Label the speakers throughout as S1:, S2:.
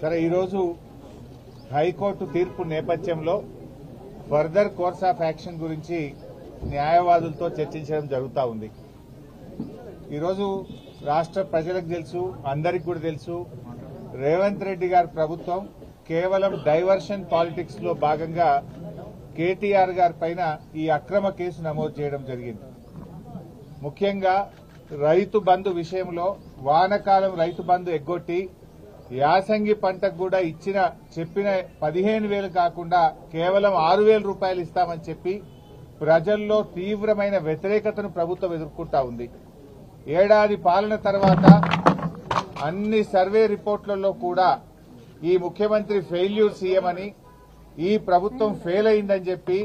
S1: సరే ఈరోజు హైకోర్టు తీర్పు నేపథ్యంలో ఫర్దర్ కోర్స్ ఆఫ్ యాక్షన్ గురించి న్యాయవాదులతో చర్చించడం జరుగుతూ ఉంది. ఈరోజు రాష్ట్ర ప్రజలకు తెలుసు, అందరికీ కూడా తెలుసు, రేవంత్ రెడ్డి గారి ప్రభుత్వం కేవలం డైవర్షన్ పాలిటిక్స్ లో భాగంగా కేటీఆర్ గారి పైన ఈ అక్రమ కేసు నమోదు చేయడం జరిగింది. ముఖ్యంగా రైతు బంధు విషయంలో వానకాలం రైతు బంధు ఎగ్గొట్టి యాసంగి పంటకు కూడా చెప్పిన 15,000 కాకుండా కేవలం 6,000 రూపాయలు ఇస్తామని చెప్పి ప్రజల్లో తీవ్రమైన వ్యతిరేకతను ప్రభుత్వం ఎదుర్కొంటా ఉంది. ఏడాది పాలన తర్వాత అన్ని సర్వే రిపోర్టులలో కూడా ఈ ముఖ్యమంత్రి ఫెయిల్యూర్ సీఎం అని, ఈ ప్రభుత్వం ఫెయిల్ అయిందని చెప్పి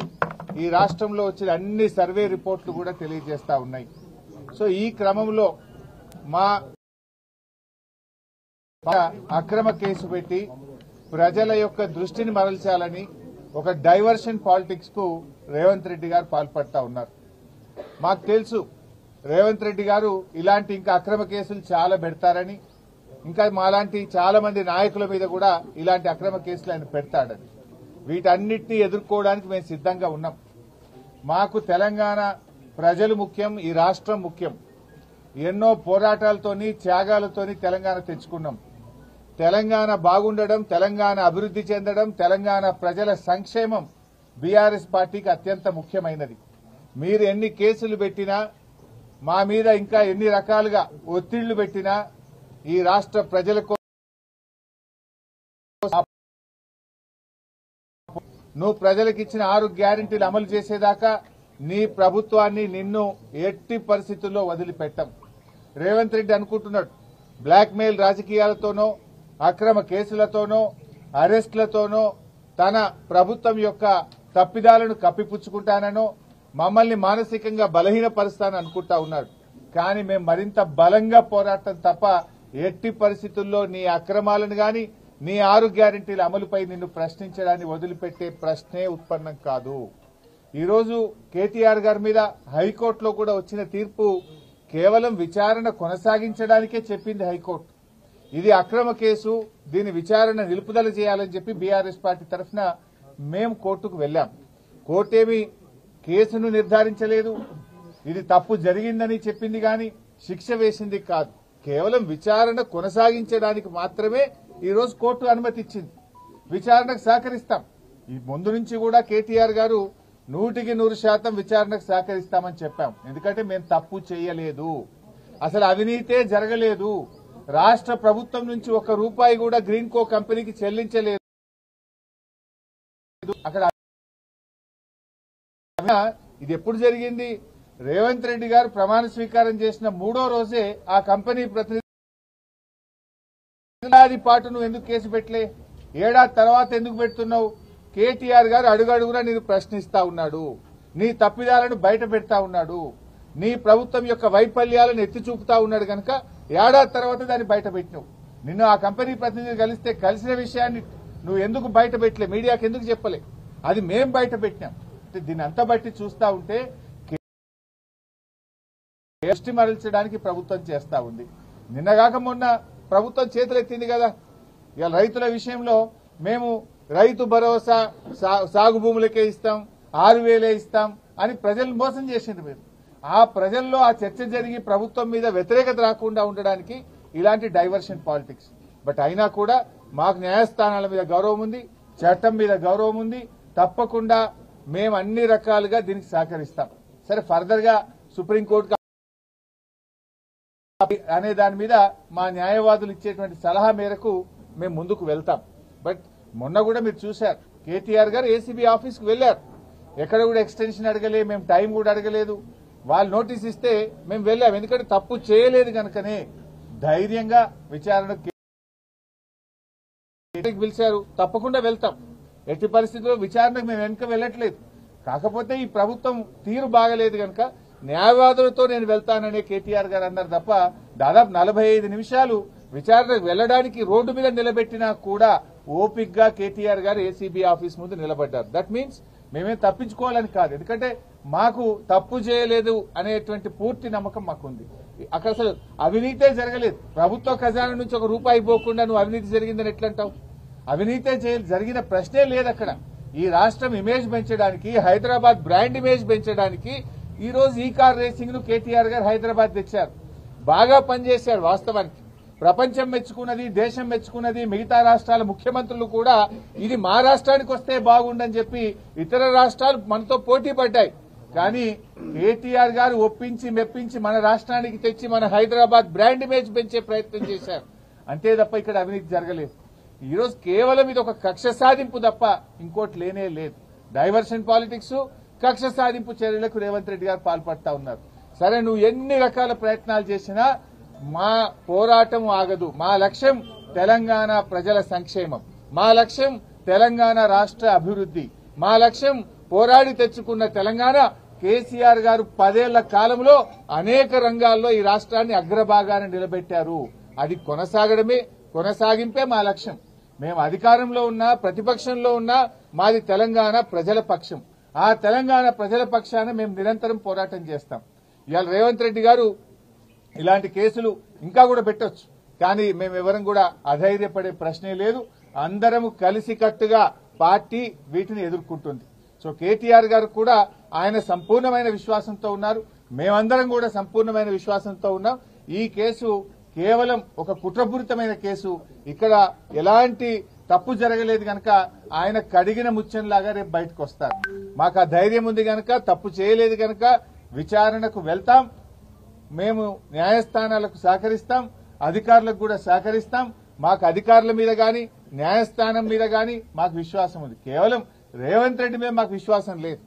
S1: ఈ రాష్ట్రంలో వచ్చిన అన్ని సర్వే రిపోర్టులు కూడా తెలియజేస్తా ఉన్నాయి. సో ఈ క్రమంలో మా అక్రమ కేసు పెట్టి ప్రజల యొక్క దృష్టిని మరల్చాలని ఒక డైవర్షన్ పాలిటిక్స్ కు రేవంత్ రెడ్డి గారు పాల్పడతా ఉన్నారు. మాకు తెలుసు రేవంత్ రెడ్డి గారు ఇలాంటి ఇంకా అక్రమ కేసులు చాలా పెడతారని, ఇంకా మాలాంటి చాలా మంది నాయకుల మీద కూడా ఇలాంటి అక్రమ కేసులు ఆయన పెడతాడని. వీటన్నిటినీ ఎదుర్కోవడానికి మేము సిద్ధంగా ఉన్నాం. మాకు తెలంగాణ ప్రజలు ముఖ్యం, ఈ రాష్ట్రం ముఖ్యం. ఎన్నో పోరాటాలతోని త్యాగాలతోని తెలంగాణ తెచ్చుకున్నాం. తెలంగాణ బాగుండడం, తెలంగాణ అభివృద్ది చెందడం, తెలంగాణ ప్రజల సంక్షేమం బీఆర్ఎస్ పార్టీకి అత్యంత ముఖ్యమైనది. మీరు ఎన్ని కేసులు పెట్టినా, మా మీద ఇంకా ఎన్ని రకాలుగా ఒత్తిళ్లు పెట్టినా, ఈ రాష్ట్ర ప్రజలకు నువ్వు ప్రజలకు ఇచ్చిన 6 గ్యారెంటీలు అమలు చేసేదాకా నీ ప్రభుత్వాన్ని నిన్ను ఎట్టి పరిస్థితుల్లో వదిలిపెట్టం. రేవంత్ రెడ్డి అనుకుంటున్నాడు బ్లాక్మెయిల్ రాజకీయాలతోనో, అక్రమ కేసులతోనో, అరెస్టులతోనో తన ప్రభుత్వం యొక్క తప్పిదాలను కప్పిపుచ్చుకుంటానో, మమ్మల్ని మానసికంగా బలహీనపరుస్తానని అనుకుంటా ఉన్నాడు. కానీ మేము మరింత బలంగా పోరాటం తప్ప ఎట్టి పరిస్థితుల్లో నీ అక్రమాలను గాని, నీ 6 గ్యారెంటీల అమలుపై నిన్ను ప్రశ్నించడాన్ని వదిలిపెట్టే ప్రశ్నే ఉత్పన్నం కాదు. ఈరోజు కేటీఆర్ గారి మీద హైకోర్టులో కూడా వచ్చిన తీర్పు కేవలం విచారణ కొనసాగించడానికే చెప్పింది హైకోర్టు. ఇది అక్రమ కేసు, దీని విచారణ నిలుపుదల చేయాలని చెప్పి బీఆర్ఎస్ పార్టీ తరఫున మేము కోర్టుకు వెళ్లాం. కోర్టేమీ కేసును నిర్ధారించలేదు, ఇది తప్పు జరిగిందని చెప్పింది గాని శిక్ష వేసింది కాదు. కేవలం విచారణ కొనసాగించడానికి మాత్రమే ఈరోజు కోర్టు అనుమతి ఇచ్చింది. విచారణకు సహకరిస్తాం. ఈ ముందు నుంచి కూడా కేటీఆర్ గారు 100% విచారణకు సహకరిస్తామని చెప్పాం. ఎందుకంటే మేము తప్పు చేయలేదు, అసలు అవినీతే జరగలేదు, రాష్ట్ర ప్రభుత్వం నుంచి ₹1 కూడా గ్రీన్ కో కంపెనీకి చెల్లించలేదు. అక్కడ ఇది ఎప్పుడు జరిగింది? రేవంత్ రెడ్డి గారు ప్రమాణ స్వీకారం చేసిన 3వ రోజే ఆ కంపెనీ ప్రతినిధి ఏడాది పాటు నువ్వు ఎందుకు కేసు పెట్టలే, ఏడాది తర్వాత ఎందుకు పెడుతున్నావు? కేటీఆర్ గారు అడుగడుగునా నేను ప్రశ్నిస్తా ఉన్నాడు, నీ తప్పిదాలను బయట పెడతా ఉన్నాడు, నీ ప్రభుత్వం యొక్క వైఫల్యాలను ఎత్తి చూపుతా ఉన్నాడు కనుక ఏడాది తర్వాత దాన్ని బయట పెట్టినావు. నిన్ను ఆ కంపెనీ ప్రతినిధి కలిస్తే కలిసిన విషయాన్ని నువ్వు ఎందుకు బయట పెట్టలే, మీడియాకి ఎందుకు చెప్పలే? అది మేం బయట పెట్టినాం. దీన్ని అంతా బట్టి చూస్తా ఉంటే దృష్టి మరల్చడానికి ప్రభుత్వం చేస్తా ఉంది. నిన్నగాక మొన్న ప్రభుత్వం చేతులెత్తింది కదా, ఇవాళ రైతుల విషయంలో మేము రైతు భరోసా సాగు భూములకే ఇస్తాం, 6,000 ఇస్తాం అని ప్రజలను మోసం చేసింది. మీరు ఆ ప్రజల్లో ఆ చర్చ జరిగి ప్రభుత్వం మీద వ్యతిరేకత రాకుండా ఉండడానికి ఇలాంటి డైవర్షన్ పాలిటిక్స్. బట్ అయినా కూడా మాకు న్యాయస్థానాల మీద గౌరవం ఉంది, చట్టం మీద గౌరవం ఉంది. తప్పకుండా మేము అన్ని రకాలుగా దీనికి సహకరిస్తాం. సరే, ఫర్దర్ గా సుప్రీంకోర్టు అనే దాని మీద మా న్యాయవాదులు ఇచ్చేటువంటి సలహా మేరకు మేము ముందుకు వెళ్తాం. బట్ మొన్న కూడా మీరు చూశారు, కేటీఆర్ గారు ఏసీబీ ఆఫీస్కి వెళ్లారు. ఎక్కడ కూడా ఎక్స్టెన్షన్ అడగలేదు, మేము టైం కూడా అడగలేదు. వాళ్ళు నోటీస్ ఇస్తే మేము వెళ్ళాం. ఎందుకంటే తప్పు చేయలేదు కనుకనే ధైర్యంగా విచారణకు పిలిచారు. తప్పకుండా వెళ్తాం. ఎట్టి పరిస్థితుల్లో విచారణకు మేము వెనుక వెళ్ళట్లేదు. కాకపోతే ఈ ప్రభుత్వం తీరు బాగలేదు కనుక న్యాయవాదులతో నేను వెళ్తాననే కేటీఆర్ గారు అన్నారు తప్ప దాదాపు 45 నిమిషాలు విచారణకు వెళ్లడానికి రోడ్డు మీద నిలబెట్టినా కూడా ఓపిక్గా కేటీఆర్ గారు ఏసీబీ ఆఫీస్ ముందు నిలబడ్డారు. దట్ మీన్స్ మేమేం తప్పించుకోవాలని కాదు, ఎందుకంటే మాకు తప్పు చేయలేదు అనేటువంటి పూర్తి నమ్మకం మాకుంది. అక్కడ అసలు అవినీతే జరగలేదు. ప్రభుత్వ ఖజానా నుంచి ₹1 పోకుండా నువ్వు అవినీతి జరిగిందని ఎట్లంటావు? అవినీతే జరిగిన ప్రశ్నే లేదు అక్కడ. ఈ రాష్ట్రం ఇమేజ్ పెంచడానికి, హైదరాబాద్ బ్రాండ్ ఇమేజ్ పెంచడానికి ఈ రోజు ఈ కార్ రేసింగ్ ను కేటీఆర్ గారు హైదరాబాద్ తెచ్చారు. బాగా పనిచేశారు. వాస్తవానికి ప్రపంచం మెచ్చుకున్నది, దేశం మెచ్చుకున్నది. మిగతా రాష్ట్రాల ముఖ్యమంత్రులు కూడా ఇది మా రాష్ట్రానికి వస్తే బాగుండని చెప్పి ఇతర రాష్ట్రాలు మనతో పోటీ పడ్డాయి. కానీ కేటీఆర్ గారు ఒప్పించి మెప్పించి మన రాష్ట్రానికి తెచ్చి మన హైదరాబాద్ బ్రాండ్ ఇమేజ్ పెంచే ప్రయత్నం చేశారు. అంతే తప్ప ఇక్కడ అవినీతి జరగలేదు. ఈ రోజు కేవలం ఇది ఒక కక్ష సాధింపు తప్ప ఇంకోటి లేనే లేదు. డైవర్షన్ పాలిటిక్స్, కక్ష సాధింపు చర్యలకు రేవంత్ రెడ్డి గారు పాల్పడతా ఉన్నారు. సరే, నువ్వు ఎన్ని రకాల ప్రయత్నాలు చేసినా మా పోరాటం ఆగదు. మా లక్ష్యం తెలంగాణ ప్రజల సంక్షేమం, మా లక్ష్యం తెలంగాణ రాష్ట్ర అభివృద్ధి, మా లక్ష్యం పోరాడి తెచ్చుకున్న తెలంగాణ. కేసీఆర్ గారు 10 ఏళ్ల కాలంలో అనేక రంగాల్లో ఈ రాష్ట్రాన్ని అగ్రభాగాన నిలబెట్టారు. అది కొనసాగింపే మా లక్ష్యం. మేము అధికారంలో ఉన్నా, ప్రతిపక్షంలో ఉన్నా మాది తెలంగాణ ప్రజల పక్షం. ఆ తెలంగాణ ప్రజల పక్షాన మేము నిరంతరం పోరాటం చేస్తాం. ఇవాళ రేవంత్ రెడ్డి గారు ఇలాంటి కేసులు ఇంకా కూడా పెట్టొచ్చు, కానీ మేమెవరం కూడా అధైర్యపడే ప్రశ్నే లేదు. అందరము కలిసికట్టుగా పార్టీ వీటిని ఎదుర్కొంటుంది. సో కేటీఆర్ గారు కూడా ఆయన సంపూర్ణమైన విశ్వాసంతో ఉన్నారు. మేమందరం కూడా సంపూర్ణమైన విశ్వాసంతో ఉన్నాం. ఈ కేసు కేవలం ఒక కుట్రపూరితమైన కేసు. ఇక్కడ ఎలాంటి తప్పు జరగలేదు గనక ఆయన కడిగిన ముత్యంలాగా రేపు బయటకు వస్తారు. మాకు ఆ ధైర్యం ఉంది గనక, తప్పు చేయలేదు గనక విచారణకు వెళ్తాం. మేము న్యాయస్థానాలకు సహకరిస్తాం, అధికారులకు కూడా సహకరిస్తాం. మాకు అధికారుల మీద గాని, న్యాయస్థానం మీద గాని మాకు విశ్వాసం ఉంది. కేవలం రేవంత్ రెడ్డి మీద మాకు విశ్వాసం లేదు.